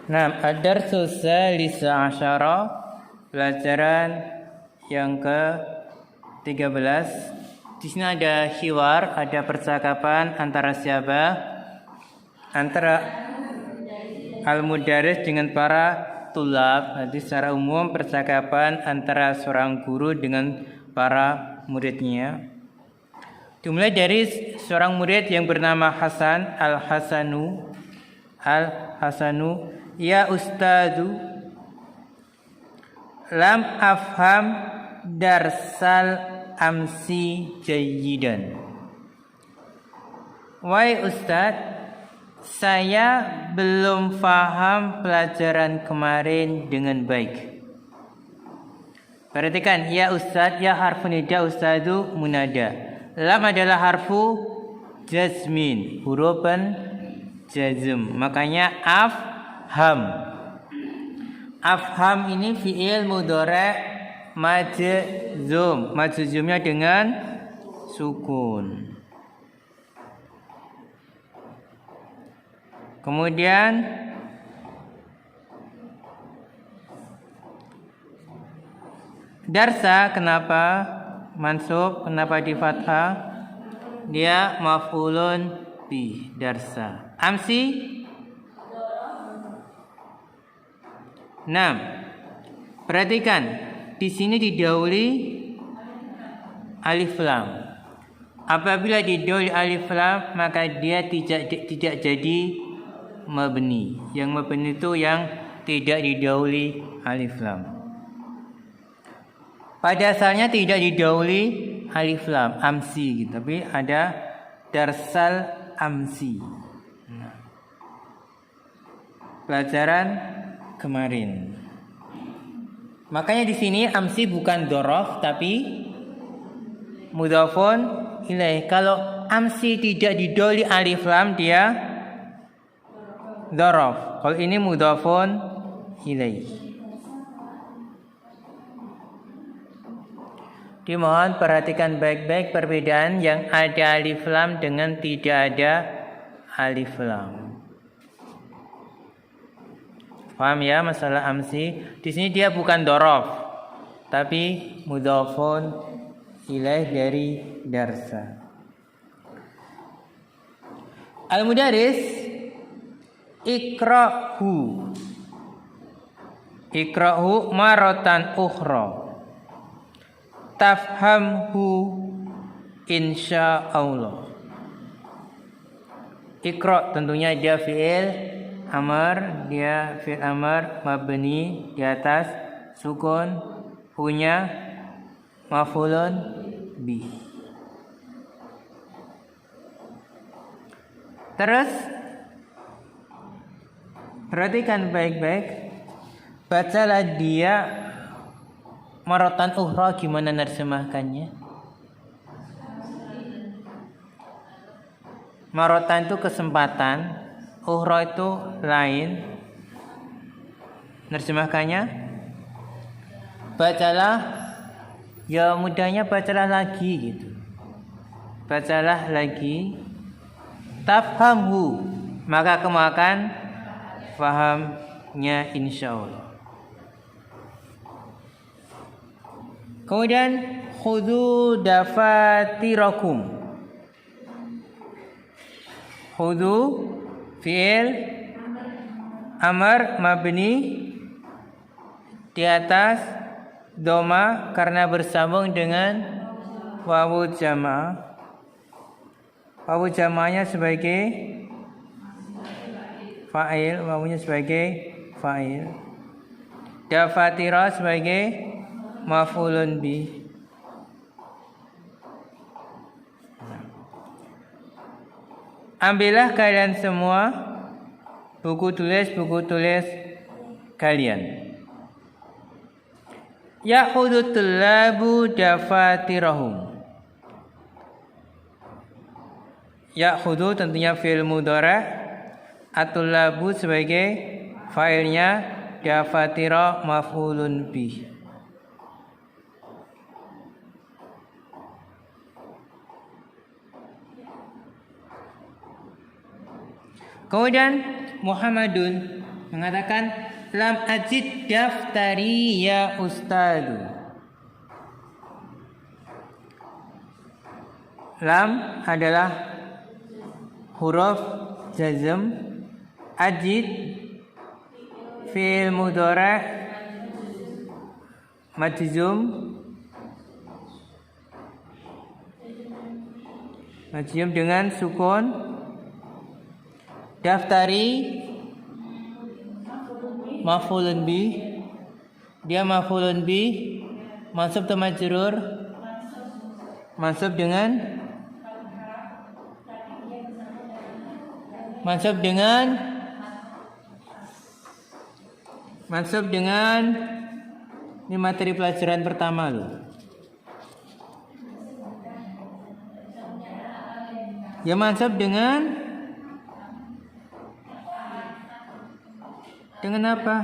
Nah, ad-darsus salisa asyara, pelajaran yang ke-13. Di sini ada hiwar, ada percakapan antara siapa? Antara al-mudaris dengan para tulab. Jadi secara umum percakapan antara seorang guru dengan para muridnya. Dimulai dari seorang murid yang bernama Hasan, Al-Hasanu, ya ustadu, lam afham darsal amsi jayyidan. Wahai ustad, saya belum paham pelajaran kemarin dengan baik. Perhatikan, ya ustad, ya harfu nida, ustadu munada. Lam adalah harfu jazmin, hurufan jazm. Makanya afham. Afham ini fi'il mudhari' majzum. Majzumnya dengan sukun. Kemudian darsa, kenapa mansub, kenapa di fathah? Dia maf'ulun bi, darsa. Amsi 6. Perhatikan, di sini didahului alif lam. Apabila didahului alif lam, maka dia tidak jadi mabni. Yang mabni itu yang tidak didahului alif lam. Pada asalnya tidak didahului alif lam, amsi gitu. Tapi ada darsal amsi. Nah, pelajaran kemarin. Makanya di sini amsi bukan dzaraf tapi mudhafun ilaih. Kalau amsi tidak didahului alif lam, dia dzaraf. Kalau ini mudhafun ilaih. Dimohon perhatikan baik-baik perbedaan yang ada alif lam dengan tidak ada alif lam. Paham ya masalah amsi? Di sini dia bukan dzaraf, tapi mudhafun ilaih dari darsa. Al-mudaris ikra'hu. Ikra'hu maratan ukhra. Tafhamhu insyaallah. Iqra tentunya dia fi'il amr, dia fi'il amr mabni di atas sukun, punya maf'ulun bi. Terus perhatikan baik-baik, bacalah dia maratan ukhra. Gimana nerjemahkannya? Maratan itu kesempatan, ukhra itu lain. Nerjemahkannya, bacalah, ya mudahnya bacalah lagi gitu. Bacalah lagi. Tafhamhu, maka kamu akan fahamnya insyaallah. Kemudian khudhu dafatirakum. Khudhu fi'il amr mabni di atas doma karena bersambung dengan wawu jamaah. Wawu jamaahnya sebagai fa'il, wawunya sebagai fa'il. Dafatira sebagai maf'ulun bi. Ambillah kalian semua buku tulis kalian. Ya'khudhu tullabu dafatirahum. Ya'khudhu tentunya fi'il mudhari', at-tullabu sebagai fa'ilnya, dafatira maf'ulun bi. Kemudian Muhammadun mengatakan lam ajid daftari ya ustadu. Lam adalah huruf jazm, ajid fi'il mudhari' majzum dengan sukun. Daftari maf'ulun bih, dia maf'ulun bih, mansub atau majrur? Mansub dengan ini materi pelajaran pertama loh. Ya mansub dengan apa?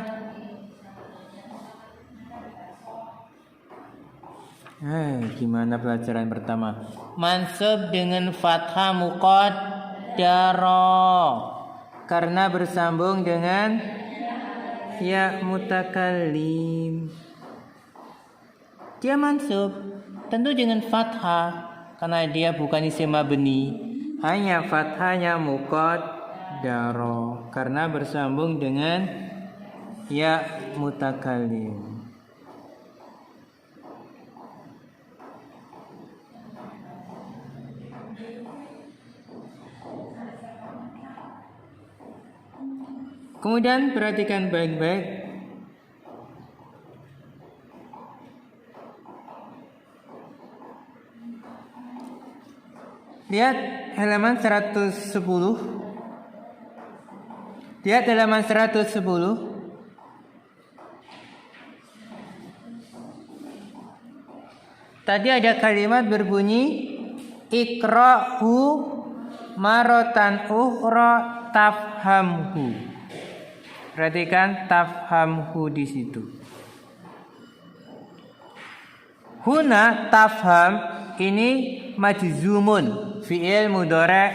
Gimana pelajaran pertama? Mansub dengan fathah muqaddarah karena bersambung dengan ya mutakallim. Dia mansub tentu dengan fathah karena dia bukan isim mabni, hanya fathahnya muqaddarah karena bersambung dengan ya mutakallim. Kemudian perhatikan baik-baik. Lihat halaman 110. Lihat halaman 110. Tadi ada kalimat berbunyi ikra'hu maratan ukhra tafhamhu. Perhatikan tafhamhu di situ. Huna tafham ini majzumun, fi'il mudhari'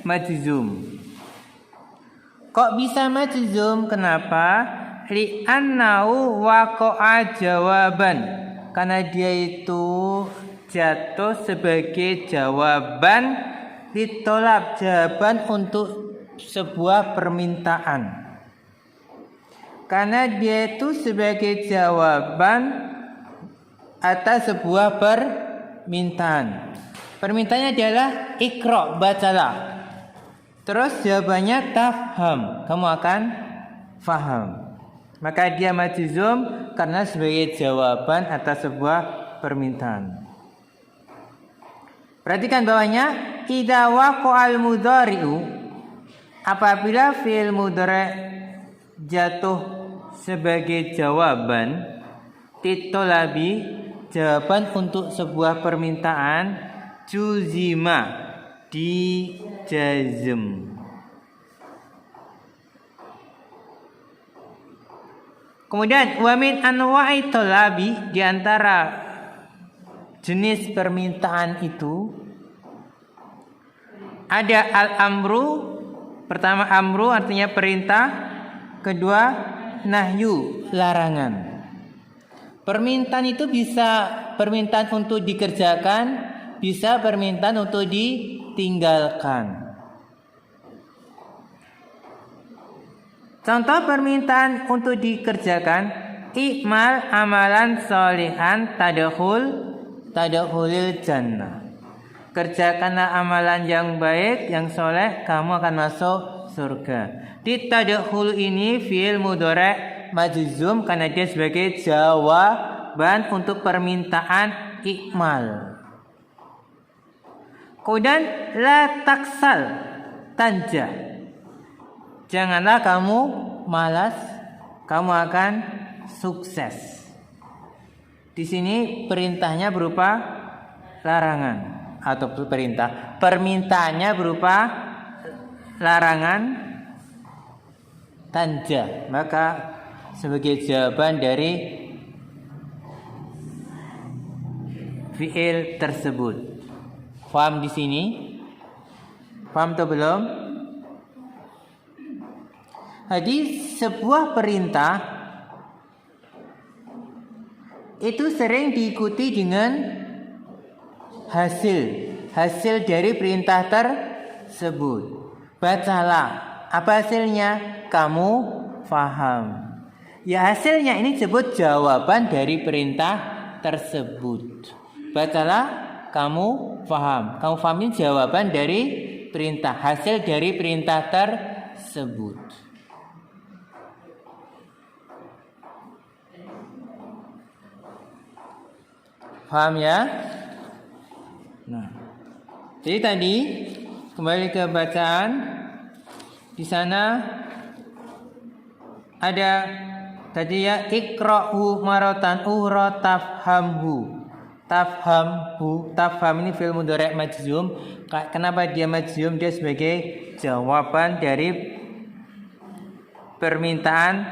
majzum. Kok bisa majzum? Kenapa? Li'annahu waqa'a jawaban. Karena dia itu jatuh sebagai jawaban ditolak, jawaban untuk sebuah permintaan. Karena dia itu sebagai jawaban atas sebuah permintaan. Permintaannya adalah ikra, bacalah. Terus jawabannya tafham, kamu akan faham. Maka dia majzum karena sebagai jawaban atas sebuah permintaan. Perhatikan bawahnya, idza waqa'al mudhari'u, apabila fi'il mudhari' jatuh sebagai jawaban titolabi, jawaban untuk sebuah permintaan, juzima, dijazm. Kemudian wamin anwa'i tolabi, di antara jenis permintaan itu ada al-amru. Pertama amru artinya perintah, kedua nahyu, larangan. Permintaan itu bisa permintaan untuk dikerjakan, bisa permintaan untuk ditinggalkan. Contoh permintaan untuk dikerjakan, i'mal amalan sholihan tadkhulil jannah. Kerjakanlah amalan yang baik, yang soleh, kamu akan masuk surga. Di tadkhul ini fi'il mudhari' majzum karena dia sebagai jawaban untuk permintaan i'mal. Kemudian la taksal tanja, janganlah kamu malas, kamu akan sukses. Di sini perintahnya berupa larangan atau perintah. Permintaannya berupa larangan tanja. Maka sebagai jawaban dari fi'il tersebut. Paham di sini? Paham atau belum? Jadi sebuah perintah itu sering diikuti dengan hasil dari perintah tersebut. Bacalah. Apa hasilnya? Kamu faham. Ya, hasilnya ini disebut jawaban dari perintah tersebut. Bacalah, kamu faham. Kamu faham ini jawaban dari perintah, hasil dari perintah tersebut. Paham ya? Nah, jadi tadi kembali ke bacaan. Di sana ada tadi ya, ikra'hu maratan uhra tafhamhu. Tafham ini fi'il mudhari' majzum. Kenapa dia majzum? Dia sebagai jawaban dari permintaan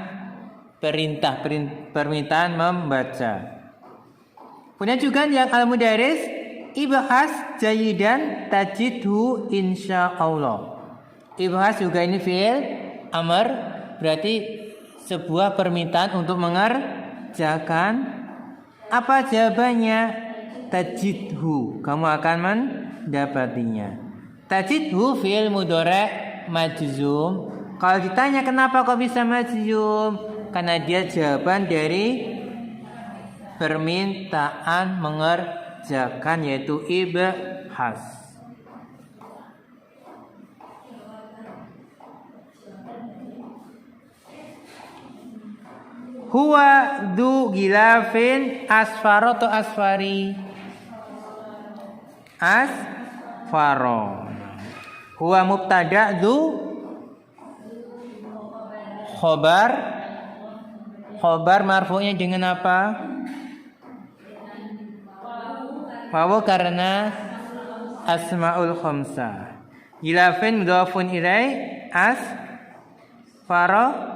membaca. Kemudian juga yang al-mudaris, ibhas jayidan tajidhu insyaallah. Ibhas juga ini fi'il amr, berarti sebuah permintaan untuk mengerjakan. Apa jawabannya? Tajidhu, kamu akan mendapatinya. Tajidhu fi'il mudhari' majzum. Kalau ditanya kenapa kok bisa majzum? Karena dia jawaban dari permintaan mengerjakan, yaitu ibhas. Huwa du gilafin asfaro atau asfari? Asfaro. Huwa mubtada, du khobar. Khobar marfu'nya dengan apa? Wawu karena asmaul khamsah. Gilafin mudhafun ilai, asfaro.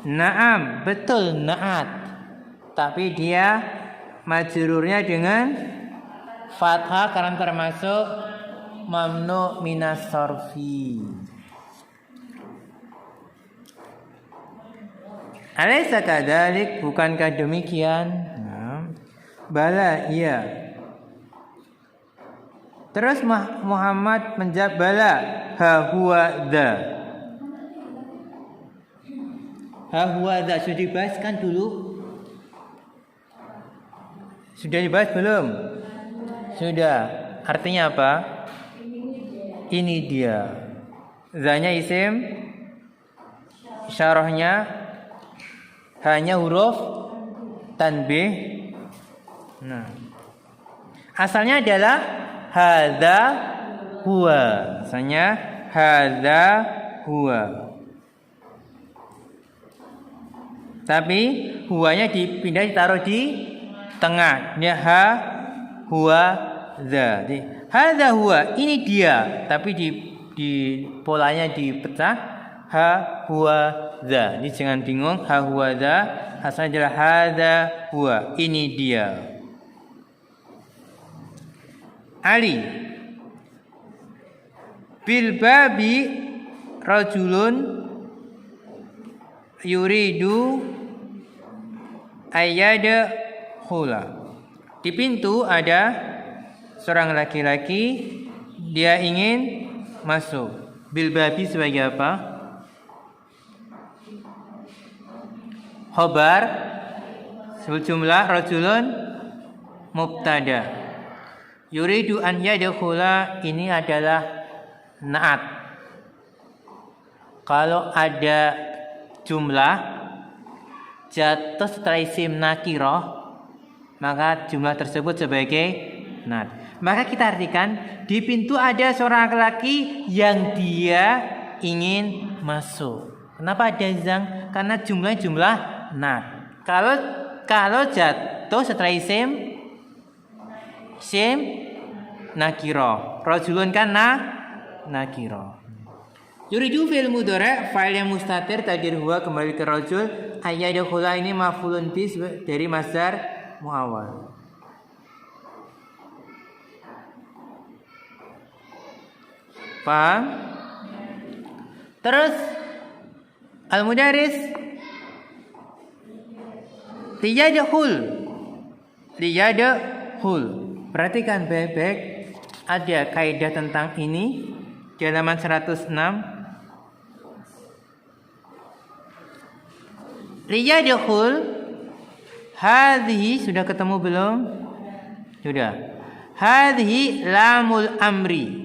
Naam, betul, naat. Tapi dia majrurnya dengan fathah karena termasuk mamnu minas sarfi. Alaysa kadzalik, bukankah demikian? Nah, bala, iya. Terus Muhammad menjawab, bala, ha huwa dza. Sudah dibahas kan dulu? Sudah dibahas belum? Sudah. Artinya apa? Ini dia. Zanya isim, isyarahnya hanya huruf tanbih. Nah, asalnya adalah hadza huwa. Asalnya hadza huwa. Tapi huwanya ditaruh di tengah. Ini ha huwa za. Hadza huwa, ini dia, tapi di polanya dipecah ha huwa za. Ini jangan bingung, ha huwa za asalnya adalah hadza huwa, ini dia. Ali bil babi rajulun yuridu ayyada khula. Di pintu ada seorang laki-laki, dia ingin masuk. Bil babi sebagai apa? Khobar, sebut jumlah, rajulun mubtada. Yuridu an yadkhula ini adalah naat. Kalau ada jumlah jatuh setelah isim nakirah, maka jumlah tersebut sebagai naat. Maka kita artikan, di pintu ada seorang laki-laki yang dia ingin masuk. Kenapa ada zang? Karena jumlahnya jumlah naat. Kalau jatuh setelah isim nakirah, rajulun kan nakirah. Yuridu fi'il mudhari', fa'il yang mustatir takdir huwa kembali ke rajul. Ayyadkhula ini maf'ulun bi dari masdar muawwal. Paham? Terus al-mudaris liyadkhul. Perhatikan baik-baik, ada kaidah tentang ini di halaman 106. Liyadkhul hadhihi, sudah ketemu belum? Sudah. Hadhihi lamul amri.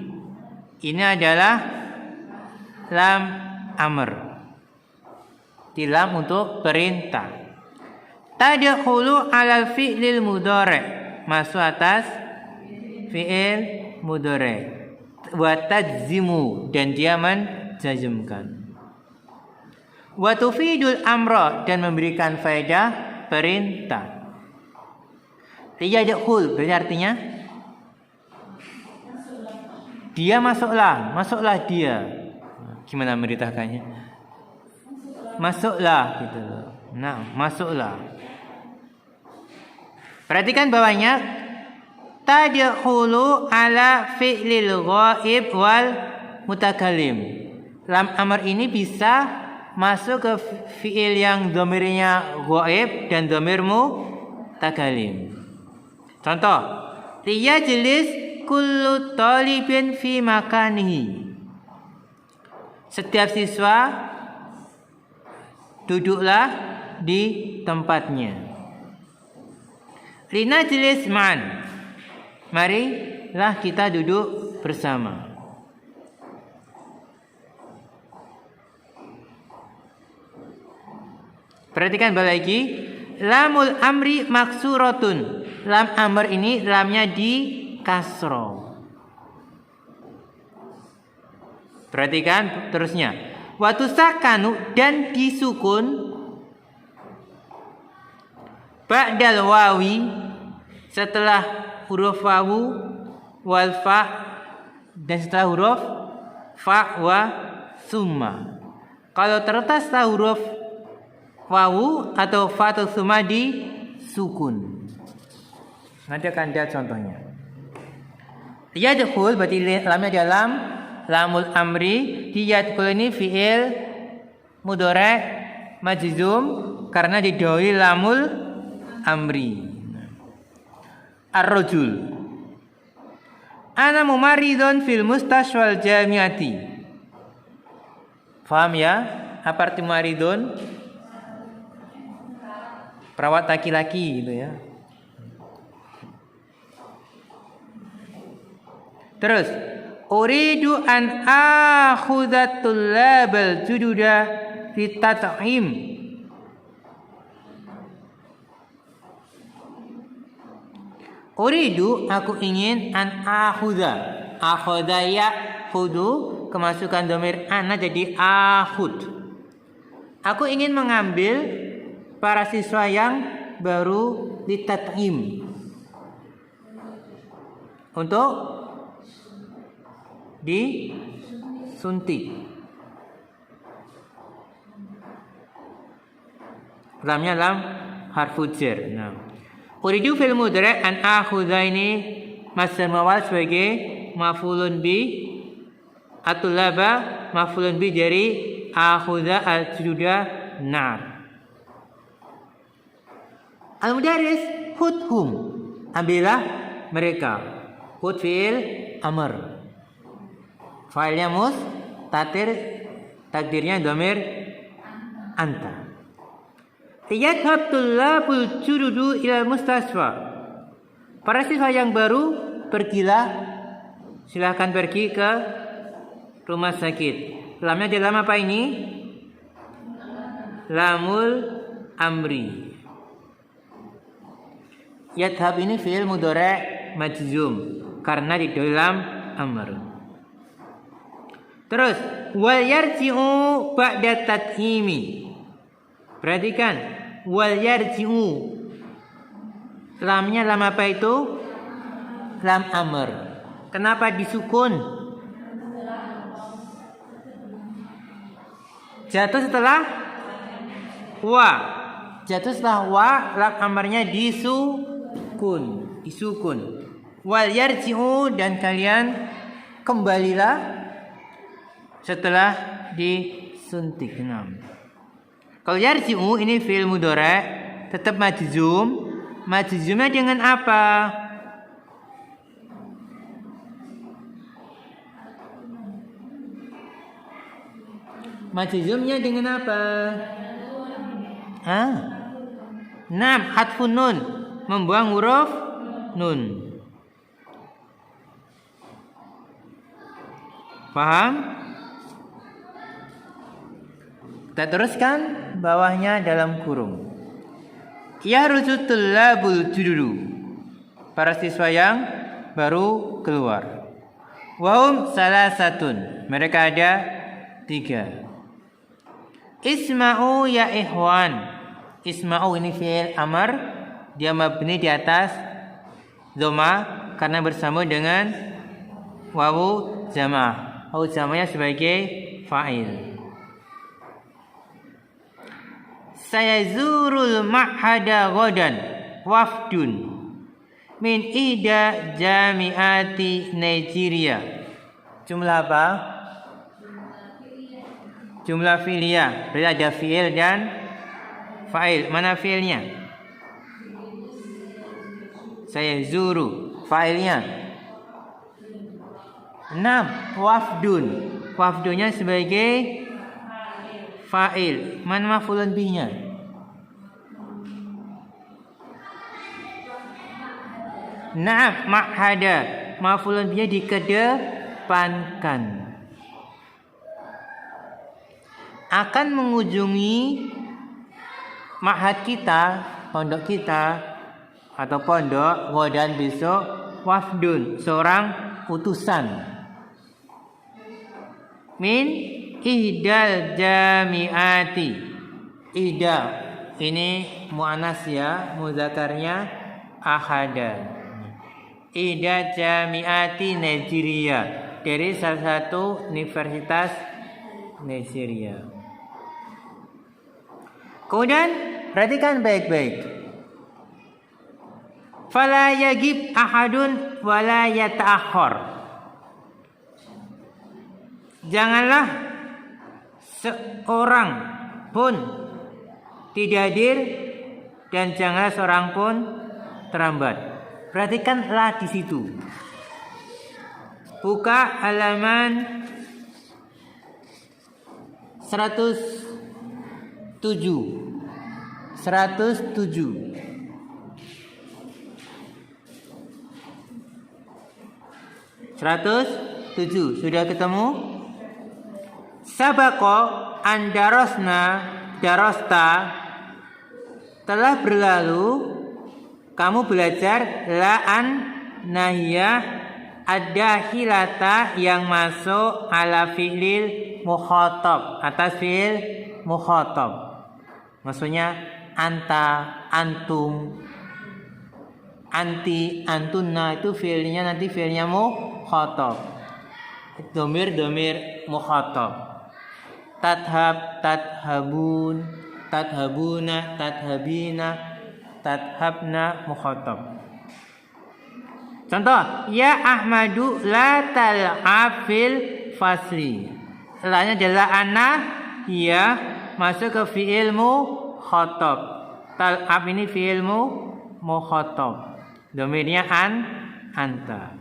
Ini adalah lam amr. Di lam untuk perintah. Tadkhulu alal fi'lil mudhari', masuk atas fi'il mudhari'. Wa tajzimu, dan dia menjazmkan. Wa tufidul amra, dan memberikan faedah perintah. Liyadkhul berarti artinya dia masuklah dia. Gimana merintahkannya? Masuklah gitu. Nah, masuklah. Perhatikan bawahnya, tadkhulu ala fi'lil ghaib wal mutakallim. Lam amr ini bisa masuk ke fi'il yang dhamirnya ghaib dan dhamir mutakallim. Contoh, liyajlis kullu talibin fi makanihi. Setiap siswa duduklah di tempatnya. Linajlis ma'an. Marilah kita duduk bersama. Perhatikan lagi, lamul amri maksuratun. Lam amr ini lamnya di kasro. Perhatikan terusnya. Watu sakanu, dan disukun ba'dal wawi, setelah huruf wawu, wal fa, dan setelah huruf fa wa summa. Kalau terletak setelah huruf wawu atau fa atau summa di sukun. Nanti akan lihat contohnya. Yadkhul berarti lamnya dalam lamul amri. Yadkhul ini fi'il mudhari' majzum karena didhawuhi lamul amri. Ar-rajul, ana mumaridun fil mustashfal jamiati. Paham ya? Apa arti mumaridun? Perawat laki-laki gitu ya. Terus, uridu an akhudza tullabal jududa fi tat'im. Uridu, aku ingin, an akhudza. Akhadha ya khudu, kemasukan dhamir ana jadi akhud. Aku ingin mengambil para siswa yang baru di tat'im. Untuk disuntik. Lamnya lam harfu jar. Nah, uridu fil mudhari' an akhudha ini masdar mawal sebagai maf'ulun bi, atulaba maf'ulun bi dari akhudha al-juda nar. Al-mudaris hudhum, ambillah mereka. Hud fi'il amr. Failnya mustatir, takdirnya dhamir anta. Yadhhab tullabul jududu ila mustasfa. Para siswa yang baru, pergilah, silakan pergi ke rumah sakit. Lamnya di lam apa ini? Lamul amri. Yadhhab ini fi'il mudhari' majzum karena di dalam amr. Terus, wal yarji'u ba'da tathimi. Perhatikan, wal yarji'u. Lamnya lam apa itu? Lam amr. Kenapa disukun? Jatuh setelah wa. Jatuh setelah wa, lam amrnya disukun. Wal yarji'u, dan kalian kembalilah setelah disuntik. Kalau yarji'u ini fi'il mudhari' tetap majzum. Majzumnya dengan apa? Majzumnya dengan apa? Hadfun nun, membuang huruf nun. Paham? Kita teruskan bawahnya dalam kurung. Yahruju tullabul jududu, para siswa yang baru keluar. Wahum salasatun, mereka ada 3. Isma'u ya ikhwan. Isma'u ini fi'il amr, dia mabni di atas dhamma karena bersama dengan wawu jamaah. Wawu jamaahnya sebagai fa'il. Sayazurul ma'hada ghadan wafdun min ihda jami'ati Nigeria. Jumlah apa? Jumlah fi'liyah. Berarti ada fi'il dan fa'il. Mana fi'ilnya? Sayazuru. Fa'ilnya 6. Wafdun. Wafdunya sebagai fa'il. Mana maf'ulun bihnya? Naam, ma'hada. Maf'ulun bihnya dikedepankan. Akan mengunjungi ma'had kita, pondok kita atau pondok ghadan besok, wafdun, seorang utusan. Min ihdal jami'ati. Ihda ini muannas ya, mudzakarnya ahada. Ihda jami'ati Nigeria, dari salah satu universitas Nigeria. Kemudian perhatikan baik-baik. Fala yagib ahadun wala yata'akhkhar. Janganlah seorang pun tidak hadir dan janganlah seorang pun terlambat. Perhatikanlah di situ. Buka halaman 107. 107 sudah ketemu? Sabaqo andarosna darosta, telah berlalu kamu belajar la'an nahiyah ad-dakhilata yang masuk ala fi'lil mukhatab, atas fi'il mukhatab. Maksudnya anta, antum, anti, antunna itu fi'ilnya nanti fi'ilnya mukhatab. Domir mukhatab. Tadhab, tadhabun, tadhabuna, tadhabina, tadhabna mukhatab. Contoh, ya Ahmadu la tal'ab fil fasli. Lainnya adalah ana, ya masuk ke fi'il mukhatab. Tal'ab ini fi'il mukhatab. Domirnya anta.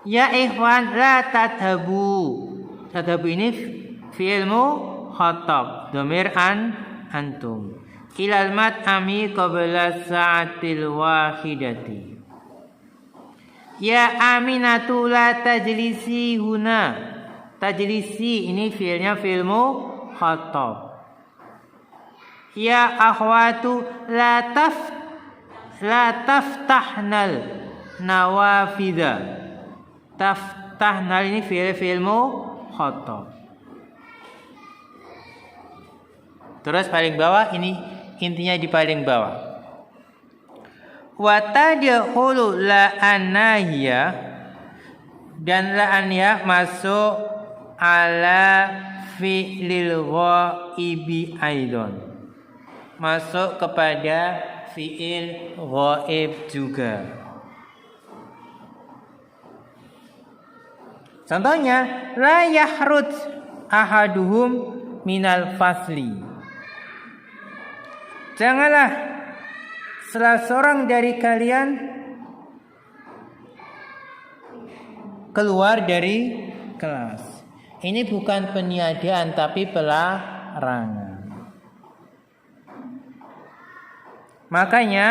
Ya ikhwan la tadhabu. Tadhabu ini fi'il mukhatab. Domir antum. Ilal mat'ami qabla sa'atil wahidati. Ya Aminatu la tajlisi huna. Tajlisi ini fi'ilnya fi'il mukhatab. Ya akhwatu la taftahnal nawafidha. Taftahnal ini fi'il mukhatab. Terus paling bawah ini intinya di paling bawah. Wa tadkhulu la'an nahiyah, dan la'an nahiyah masuk ala fi'lil ghaibi aidon, masuk kepada fi'il ghaib juga. Contohnya la yahruj ahaduhum minal fasli. Janganlah salah seorang dari kalian keluar dari kelas. Ini bukan peniadaan tapi pelarangan. Makanya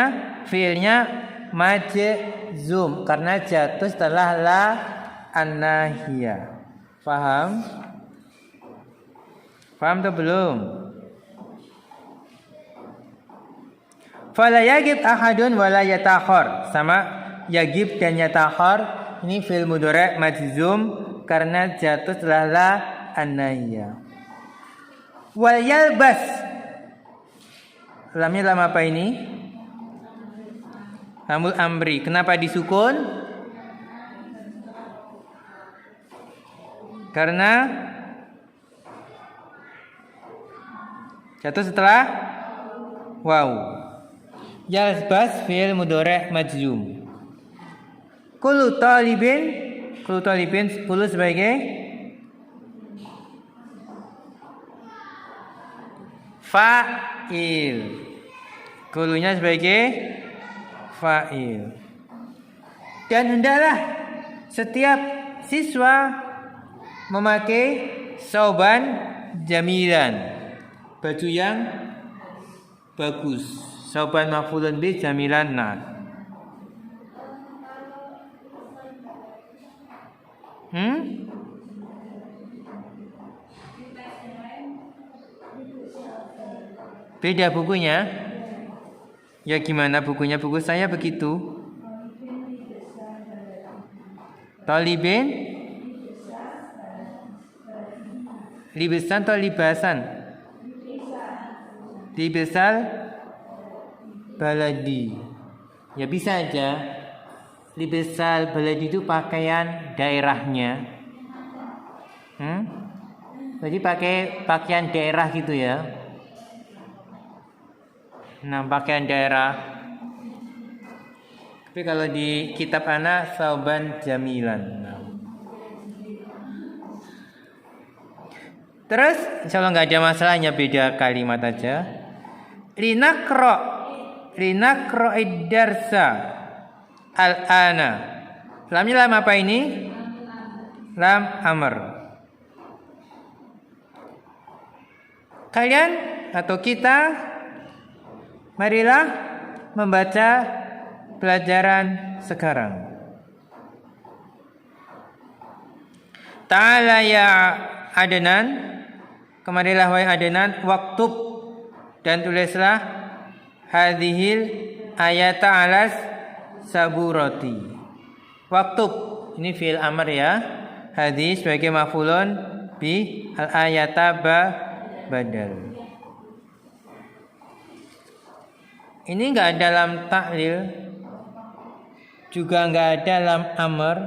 fiilnya majzum karena jatuh setelah la an-nahiyah. Paham? Paham atau belum? Fala yagib ahadun wala yatakhor. Sama yagib dan yatakhor. Ini fi'il mudhari' majzum karena jatuh setelah la an-nahiyah. Wal yalbas. Lamnya lam apa ini? Lamul amri. Kenapa disukun? Karena jatuh setelah waw. Yalbas fi'il mudhari' majzum. Kullu talibin 10 sebagai fa'il. Kullunya sebagai fa'il. Dan hendaklah setiap siswa memakai sauban jamilan, baju yang bagus. Sauban maf'ulun bi jamilan na'at. Beda bukunya? Ya gimana bukunya? Buku saya begitu. Talibin? Libasan atau libasan? Libasal baladi. Ya bisa aja. Libasal baladi itu pakaian daerahnya. Jadi pakai pakaian daerah gitu ya. Nah, pakaian daerah. Tapi kalau di kitab anak sauban jamilan. Terus insyaallah nggak ada masalahnya, beda kalimat aja. Linakro iddarsa al-ana. Lamnya lam apa ini? Lam amr. Kalian atau kita marilah membaca pelajaran sekarang. Ta'ala ya Adnan, kemarilah wahai Adnan, waktub dan tulislah hadhil ayata alas saburati. Waktub ini fi'il amr ya. Hadis sebagai maf'ulun bi al ayata badal. Ini enggak ada lam ta'lil, juga enggak ada lam amr.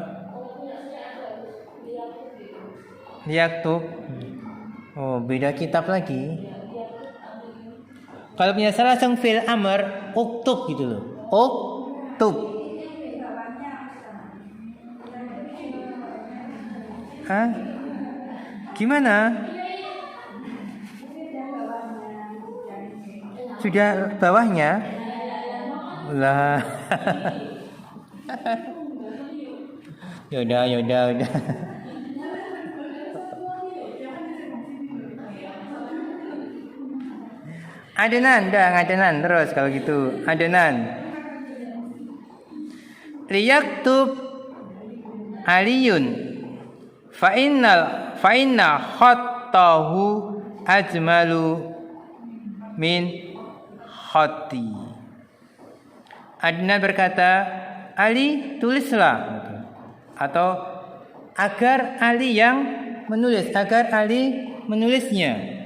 Yaktub. Oh, beda kitab lagi. Kalau punya salah langsung fi'il amr, uktub gitu loh. Uktub. Hah? Gimana? Sudah bawahnya? Lah. Yaudah. Adenan terus kalau gitu. Adenan. Liyaktub Aliyun fa inna khattahu ajmalu min khatti. Adnan berkata, Ali tulislah, atau agar Ali yang menulis, agar Ali menulisnya.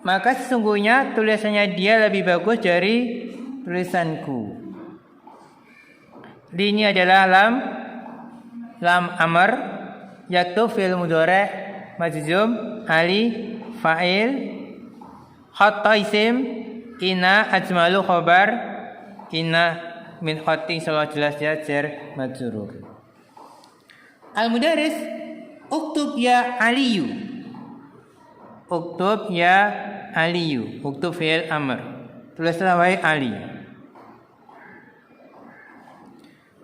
Maka sesungguhnya tulisannya dia lebih bagus dari tulisanku. Ini adalah lam amr, yaktub fi'il mudhari' majzum, Ali fa'il, khatta isim, inna ajmalu khabar, inna min khatti, insyaallah jelas ya jar majrur. Al-mudaris Uktub ya Aliyu. Uktub ya Aliyu. Uktub fi'il amr. Tulislah wahai Ali.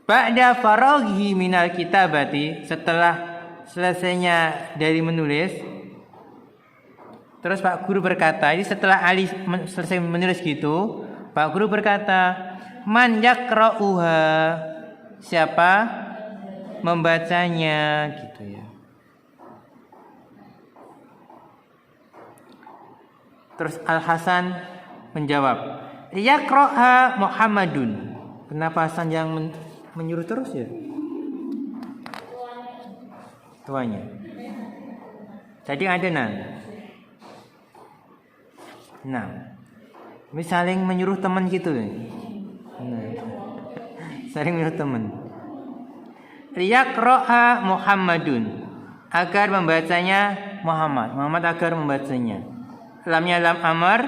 Ba'da faraghi minal kitabati, setelah selesainya dari menulis, terus Pak Guru berkata, ini setelah Ali selesai menulis gitu, Pak Guru berkata, man yakra'uha, siapa membacanya, gitu ya. Terus Al Hasan menjawab, yakra'ha Muhammadun. Kenapa Hasan yang menyuruh terus ya? Tuanya. Jadi ada nah, saling menyuruh teman gitu. Saling menyuruh teman. Yakra'ha Muhammadun, agar membacanya Muhammad. Muhammad agar membacanya. Lamnya lam amr,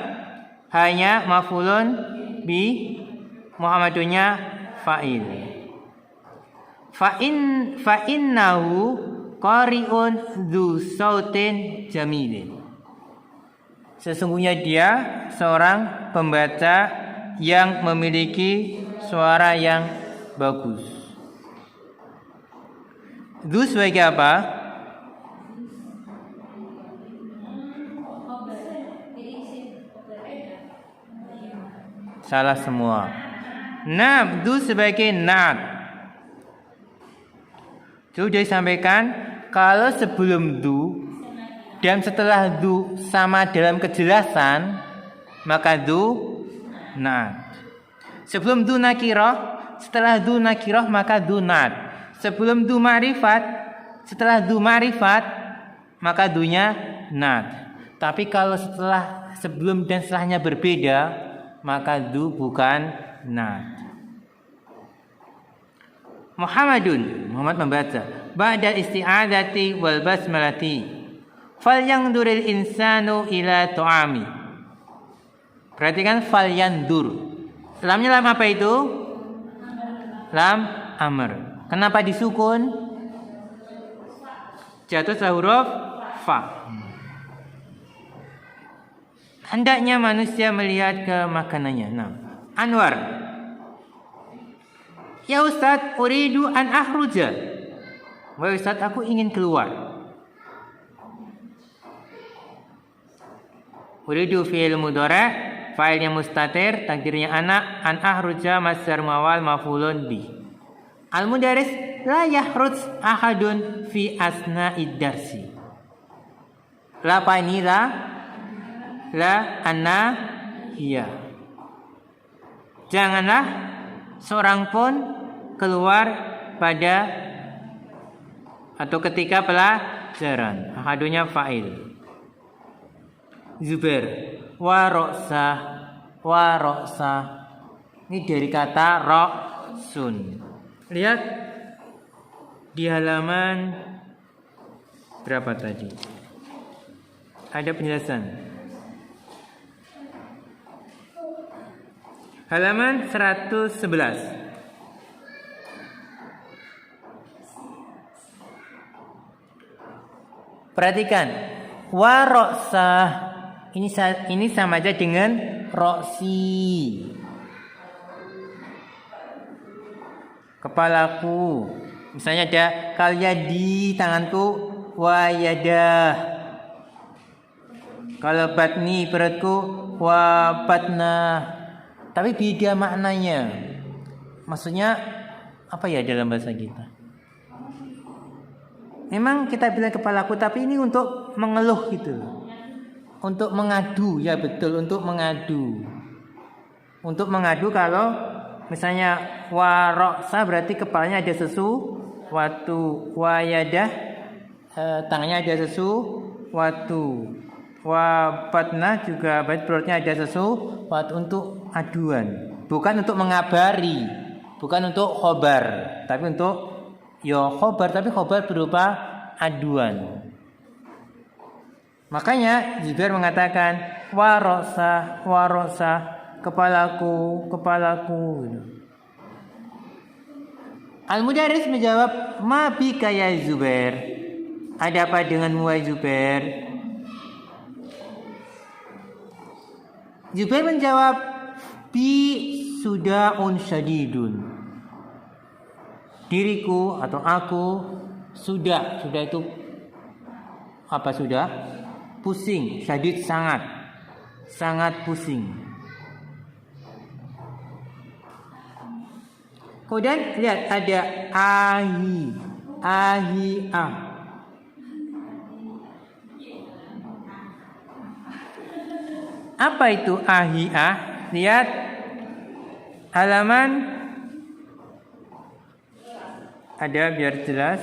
hanya maf'ulun bi, Muhammadunya fa'il. Fa'innahu qari'un dzu sautin jamilin. Sesungguhnya dia seorang pembaca yang memiliki suara yang bagus. Dzu sebagai apa? Salah semua. Nabdu sebagai nat. Sudah disampaikan kalau sebelum du dan setelah du sama dalam kejelasan, maka du nat. Sebelum du nakirah, setelah du nakirah maka du nat. Sebelum du ma'rifat, setelah du ma'rifat, maka dunya nat. Tapi kalau sebelum dan setelahnya berbeda, maka du bukan nat. Muhammad membaca ba'dal isti'adzati wal basmalati falyanzuril insanu ila tu'ami. Perhatikan falyanzur. Lamnya lam apa itu? Lam amr. Kenapa disukun? Jatuh setelah huruf fa. Hendaknya manusia melihat ke makanannya. Nah, Anwar. Ya Ustaz, uridu an akhruja. Wahai Ustaz, aku ingin keluar. Uridu fi'il mudhari', fa'ilnya mustatir, takdirnya ana, an akhruja masdar mawal maf'ulun bi. Al mudaris la yakhruj ahadun fi asna'id darsi. La apa ini la anna hiya. Janganlah seorang pun keluar pada atau ketika pelajaran. Ahadunya fa'il. Zubair wa ra'sa. Ini dari kata ra'sun. Lihat di halaman berapa tadi? Ada penjelasan. Halaman 111. Perhatikan, waroksa ini sama aja dengan roksi, kepalaku. Misalnya ada kalyadi, tanganku, wayadah. Kalau batni, perutku, wabatna. Tapi beda maknanya. Maksudnya apa ya dalam bahasa kita? Memang kita bilang kepalaku, tapi ini untuk mengeluh gitu. Untuk mengadu, ya betul, untuk mengadu. Untuk mengadu kalau misalnya waroksa berarti kepalanya ada sesuatu, wayadah tangannya ada sesuatu, wabatna juga berarti perutnya ada sesuatu, untuk aduan, bukan untuk mengabari, bukan untuk khobar, tapi untuk khobar, tapi khobar berupa aduan. Makanya Zubair mengatakan waroksa, kepalaku. Al-Mudaris menjawab, ma bika ya Zubair, Ada apa denganmu, wahai Zubair? Zubair menjawab, bi suda'un syadidun. Diriku atau aku sudah itu apa sudah? Pusing, syadid sangat pusing. Kemudian lihat ada ahi. Apa itu ahi'ah? Lihat halaman, ada biar jelas,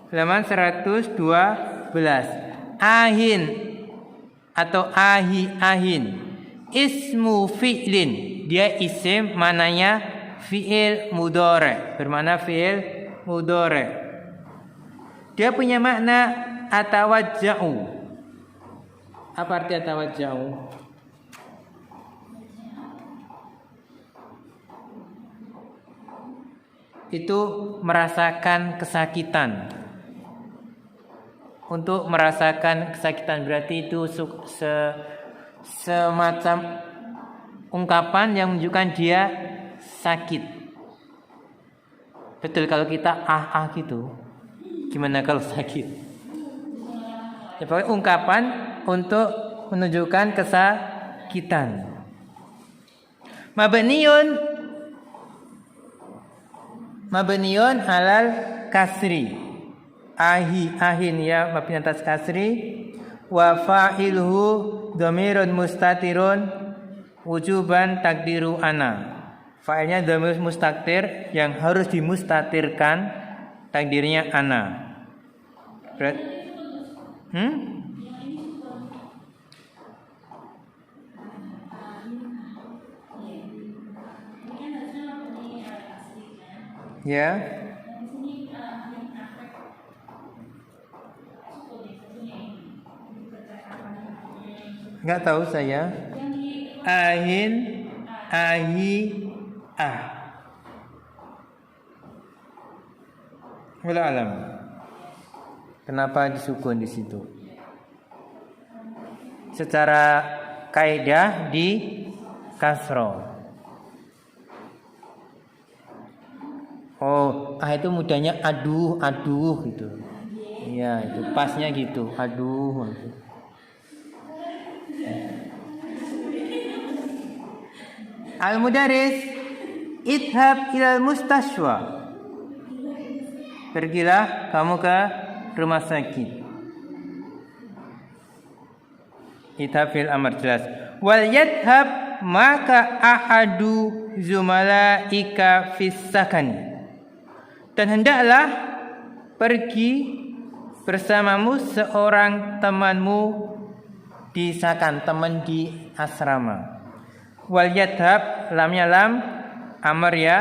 halaman 112. Ahin atau ahin ismu fi'lin, dia isim, mananya fi'il mudhari', bermakna fi'il mudhari'. Dia punya makna atawajja'u. Apa arti atawajja'u? Itu merasakan kesakitan. Untuk merasakan kesakitan berarti itu semacam ungkapan yang menunjukkan dia sakit. Betul kalau kita gitu. Gimana kalau sakit? Ya, pokoknya ungkapan untuk menunjukkan kesakitan. Mabniun halal kasri. Ahin ya mabni atas kasri. Wa fa'iluhu dhamirun mustatirun wujuban takdiru ana. Fa'ilnya dhamir mustatir yang harus dimustatirkan, takdirnya ana. Ya. Enggak tahu saya. Ahin, Wala alam. Kenapa disukun di situ? Secara kaidah di kasro. Itu mudahnya aduh gitu. Iya, itu pasnya gitu. Aduh. Al-mudaris idhab ilal mustashwa. Pergilah kamu ke rumah sakit. Idhab fil amr jelas. Wal yadhab maka ahadu zumalaika fis sakani. Dan hendaklah pergi bersamamu seorang temanmu di sakan, teman di asrama. Wal yadhab, lamnya lam amr ya,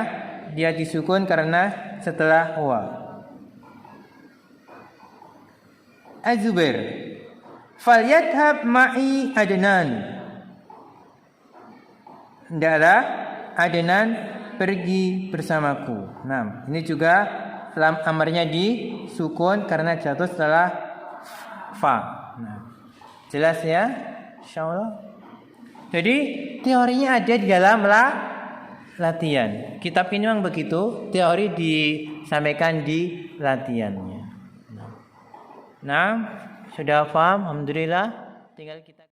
dia disukun karena setelah wa. Az-Zubair, fal yadhab ma'i Adnan. Hendaklah Adnan pergi bersamaku. Nah, ini juga lam amarnya disukun karena jatuh setelah fa. Nah, jelas ya, insyaallah. Jadi teorinya ada di dalam latihan. Kitab ini memang begitu, teori disampaikan di latihannya. Nah, sudah paham, alhamdulillah. Tinggal kita